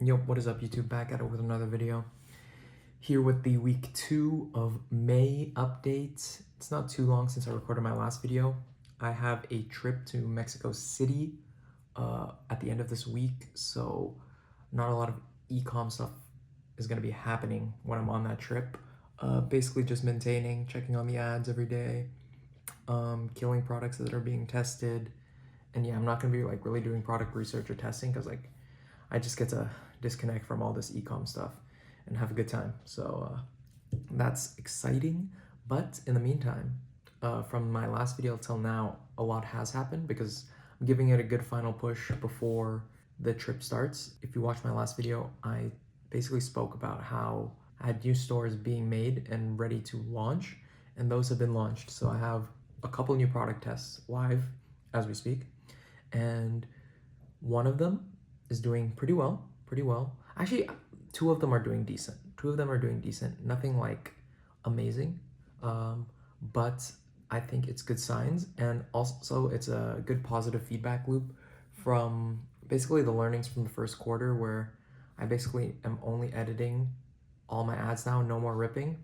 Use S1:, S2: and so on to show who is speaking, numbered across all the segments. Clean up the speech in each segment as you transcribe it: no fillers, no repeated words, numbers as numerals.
S1: Yo, what is up YouTube? Back at it with another video. Here with the week 2 of May update. It's not too long since I recorded my last video. I have a trip to Mexico City at the end of this week, so not a lot of ecom stuff is going to be happening when I'm on that trip. Basically just maintaining, checking on the ads every day, killing products that are being tested, and yeah, I'm not going to be like really doing product research or testing because like I just get to disconnect from all this ecom stuff and have a good time. So that's exciting. But in the meantime, from my last video till now, a lot has happened because I'm giving it a good final push before the trip starts. If you watched my last video, I basically spoke about how I had new stores being made and ready to launch, and those have been launched. So I have a couple new product tests live as we speak, and one of them is doing pretty well. Actually, two of them are doing decent. Nothing like amazing, but I think it's good signs, and also it's a good positive feedback loop from basically the learnings from the first quarter, where I basically am only editing all my ads now, no more ripping.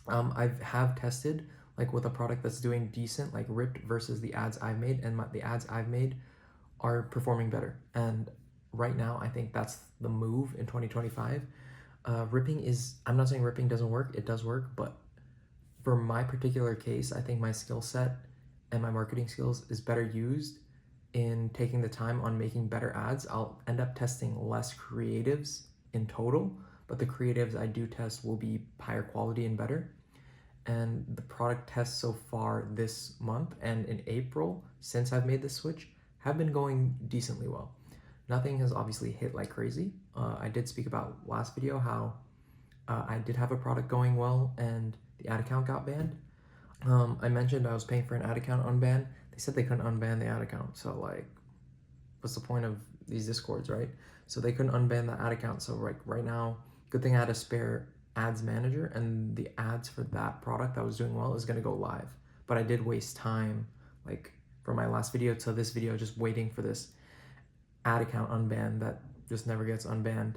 S1: I have tested like with a product that's doing decent, like ripped versus the ads I've made, and the ads I've made are performing better. And right now, I think that's the move in 2025. Ripping is, I'm not saying ripping doesn't work, it does work, but for my particular case, I think my skill set and my marketing skills is better used in taking the time on making better ads. I'll end up testing less creatives in total, but the creatives I do test will be higher quality and better. And the product tests so far this month and in April, since I've made the switch, have been going decently well. Nothing has obviously hit like crazy. I did speak about last video how I did have a product going well and the ad account got banned. I mentioned I was paying for an ad account unban. They said they couldn't unban the ad account. So like, what's the point of these discords, right? So they couldn't unban the ad account. So right now, good thing I had a spare ads manager, and the ads for that product that was doing well is gonna go live. But I did waste time, like from my last video to this video, just waiting for this ad account unbanned that just never gets unbanned,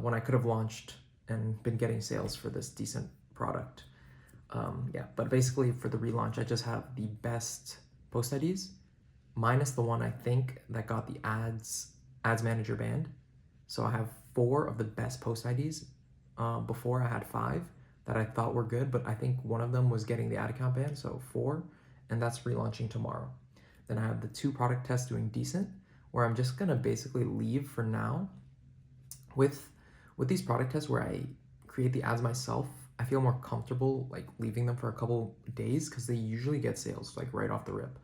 S1: when I could have launched and been getting sales for this decent product. Yeah, but basically for the relaunch, I just have the best post IDs, minus the one I think that got the ads manager banned. So I have 4 of the best post IDs. Before I had 5 that I thought were good, but I think one of them was getting the ad account banned, so 4, and that's relaunching tomorrow. Then I have the 2 product tests doing decent, where I'm just gonna basically leave for now. With these product tests where I create the ads myself, I feel more comfortable like leaving them for a couple days because they usually get sales like right off the rip,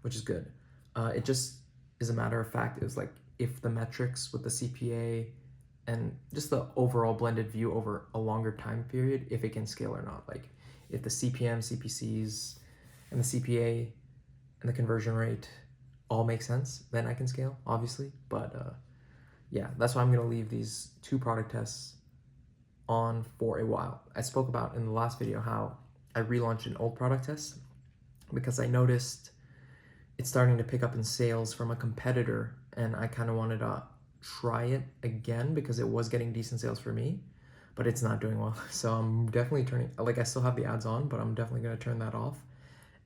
S1: which is good. It just is a matter of fact, is like if the metrics with the CPA and just the overall blended view over a longer time period, if it can scale or not. Like if the CPM, CPCs, and the CPA and the conversion rate all make sense, then I can scale, obviously. But yeah, that's why I'm gonna leave these 2 product tests on for a while. I spoke about in the last video how I relaunched an old product test because I noticed it's starting to pick up in sales from a competitor, and I kind of wanted to try it again because it was getting decent sales for me, but it's not doing well. So I'm definitely turning, like I still have the ads on, but I'm definitely gonna turn that off.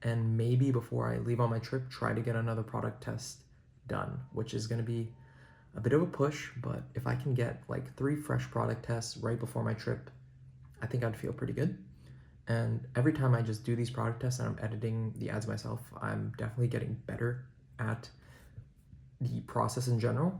S1: And maybe before I leave on my trip, try to get another product test done, which is gonna be a bit of a push, but if I can get like 3 fresh product tests right before my trip, I think I'd feel pretty good. And every time I just do these product tests and I'm editing the ads myself, I'm definitely getting better at the process in general.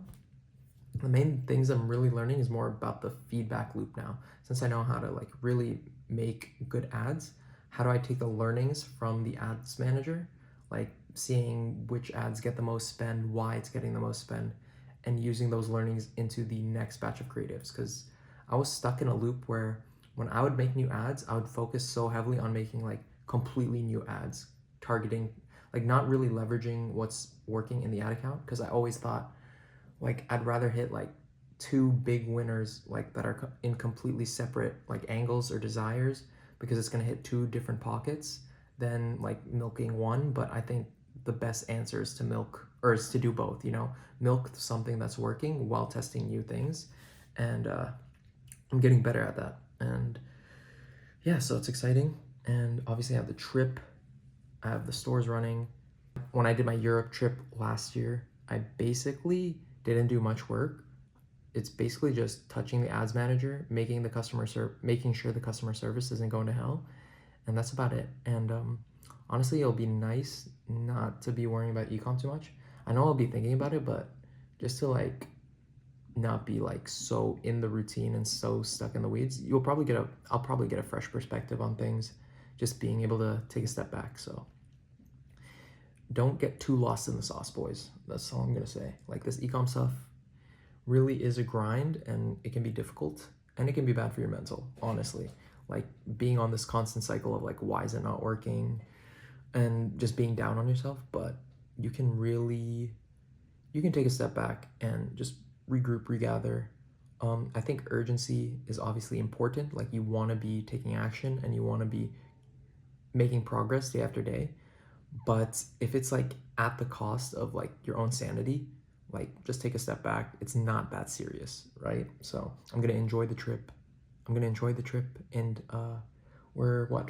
S1: The main things I'm really learning is more about the feedback loop now. Since I know how to like really make good ads, how do I take the learnings from the ads manager, like seeing which ads get the most spend, why it's getting the most spend, and using those learnings into the next batch of creatives. Because I was stuck in a loop where when I would make new ads, I would focus so heavily on making like completely new ads, targeting, like not really leveraging what's working in the ad account, because I always thought like I'd rather hit like 2 big winners like that are in completely separate like angles or desires, because it's going to hit 2 different pockets than like milking one. But I think the best answer is to milk, or is to do both, you know, milk something that's working while testing new things. and I'm getting better at that. And yeah, so it's exciting. And obviously I have the trip, I have the stores running. When I did my Europe trip last year, I basically didn't do much work. It's basically just touching the ads manager, making sure the customer service isn't going to hell, and that's about it. And honestly, it'll be nice not to be worrying about ecom too much. I know I'll be thinking about it, but just to like not be like so in the routine and so stuck in the weeds, I'll probably get a fresh perspective on things, just being able to take a step back. So don't get too lost in the sauce, boys. That's all I'm gonna say. Like, this ecom stuff really is a grind, and it can be difficult, and it can be bad for your mental, honestly. Like, being on this constant cycle of like, why is it not working, and just being down on yourself. But you can take a step back and just regroup, regather. I think urgency is obviously important. Like, you want to be taking action and you want to be making progress day after day. But if it's like at the cost of like your own sanity, like, just take a step back. It's not that serious, right? So I'm gonna enjoy the trip. And we're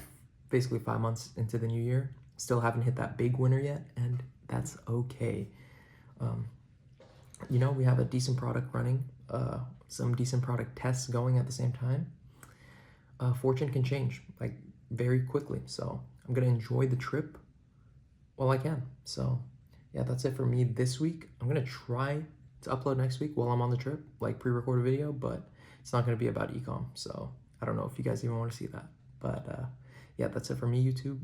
S1: basically 5 months into the new year. Still haven't hit that big winner yet, and that's okay. We have a decent product running, some decent product tests going at the same time. Fortune can change like very quickly, so I'm gonna enjoy the trip while I can. So yeah, that's it for me this week. I'm gonna try to upload next week while I'm on the trip, like pre-record a video, but it's not gonna be about ecom. So I don't know if you guys even want to see that. But yeah, that's it for me, YouTube.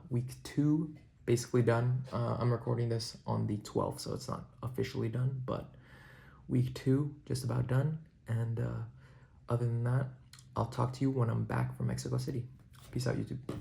S1: Week 2 basically done. I'm recording this on the 12th, so it's not officially done, but week 2 just about done. And other than that, I'll talk to you when I'm back from Mexico City. Peace out, YouTube.